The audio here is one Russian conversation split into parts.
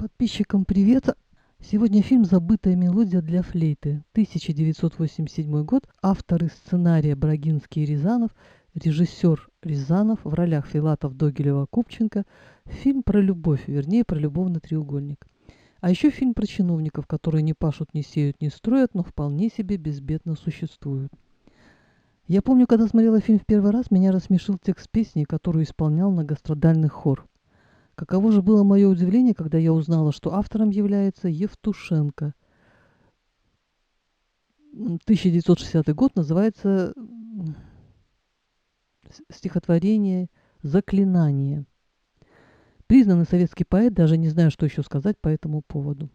Подписчикам привет! Сегодня фильм «Забытая мелодия для флейты», 1987 год, авторы сценария Брагинский и Рязанов, режиссер Рязанов, в ролях Филатов, Догилева, Купченко. Фильм про любовь, вернее, про любовный треугольник. А еще фильм про чиновников, которые не пашут, не сеют, не строят, но вполне себе безбедно существуют. Я помню, когда смотрела фильм в первый раз, меня рассмешил текст песни, которую исполнял многострадальный хор. Каково же было мое удивление, когда я узнала, что автором является Евтушенко. 1960 год, называется стихотворение «Заклинание». Признанный советский поэт, даже не знаю, что еще сказать по этому поводу.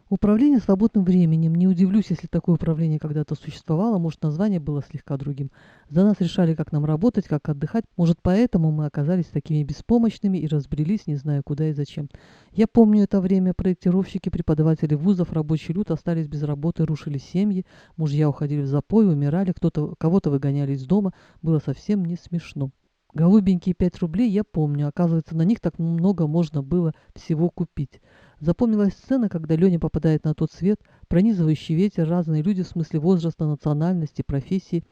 Управление свободным временем. Не удивлюсь, если такое управление когда-то существовало, может, название было слегка другим. За нас решали, как нам работать, как отдыхать. Может, поэтому мы оказались такими беспомощными и разбрелись, не зная куда и зачем. Я помню это время. Проектировщики, преподаватели вузов, рабочий люд остались без работы, рушили семьи. Мужья уходили в запой, умирали, кого-то выгоняли из дома. Было совсем не смешно. Голубенькие 5 рублей я помню. Оказывается, на них так много можно было всего купить. Запомнилась сцена, когда Леня попадает на тот свет, пронизывающий ветер, разные люди в смысле возраста, национальности, профессии,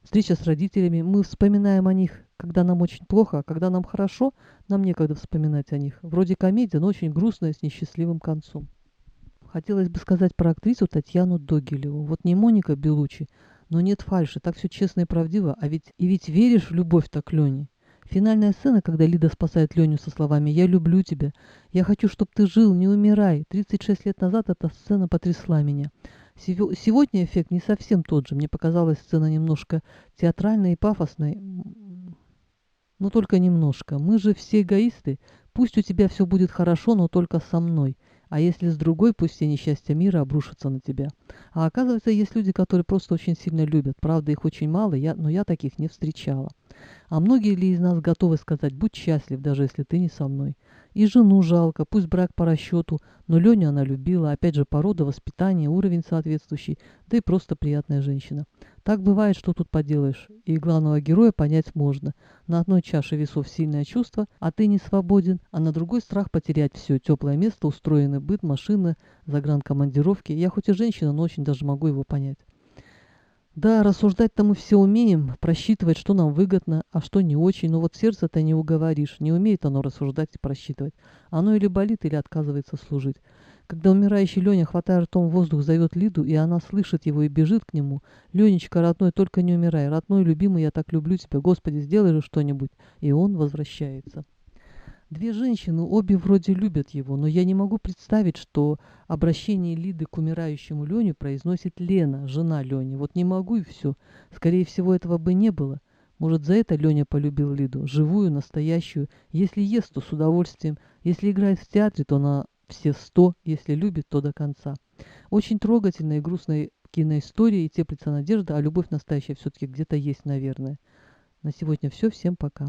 встреча с родителями. Мы вспоминаем о них, когда нам очень плохо, а когда нам хорошо, нам некогда вспоминать о них. Вроде комедия, но очень грустная, с несчастливым концом. Хотелось бы сказать про актрису Татьяну Догилеву. Вот не Моника Белуччи, но нет фальши, так все честно и правдиво, а ведь веришь в любовь так Лене. Финальная сцена, когда Лида спасает Леню со словами «Я люблю тебя, я хочу, чтобы ты жил, не умирай». 36 лет назад эта сцена потрясла меня. Сегодня эффект не совсем тот же. Мне показалась сцена немножко театральной и пафосной, но только немножко. Мы же все эгоисты. Пусть у тебя все будет хорошо, но только со мной. А если с другой, пусть все несчастья мира обрушатся на тебя. А оказывается, есть люди, которые просто очень сильно любят. Правда, их очень мало, но я таких не встречала. А многие ли из нас готовы сказать «будь счастлив, даже если ты не со мной»? И жену жалко, пусть брак по расчету, но Леню она любила, опять же порода, воспитание, уровень соответствующий, да и просто приятная женщина. Так бывает, что тут поделаешь, и главного героя понять можно. На одной чаше весов сильное чувство, а ты не свободен, а на другой страх потерять все, теплое место, устроенный быт, машины, загранкомандировки. Я хоть и женщина, но очень даже могу его понять. Да, рассуждать-то мы все умеем, просчитывать, что нам выгодно, а что не очень, но вот сердце-то не уговоришь, не умеет оно рассуждать и просчитывать. Оно или болит, или отказывается служить. Когда умирающий Леня, хватая ртом воздух, зовет Лиду, и она слышит его и бежит к нему: «Ленечка, родной, только не умирай, родной, любимый, я так люблю тебя, Господи, сделай же что-нибудь». И он возвращается. Две женщины, обе вроде любят его, но я не могу представить, что обращение Лиды к умирающему Лене произносит Лена, жена Лени. Вот не могу и все. Скорее всего, этого бы не было. Может, за это Леня полюбил Лиду, живую, настоящую. Если ест, то с удовольствием. Если играет в театре, то на все 100. Если любит, то до конца. Очень трогательная и грустная киноистория, и теплится надежда, а любовь настоящая все-таки где-то есть, наверное. На сегодня все. Всем пока.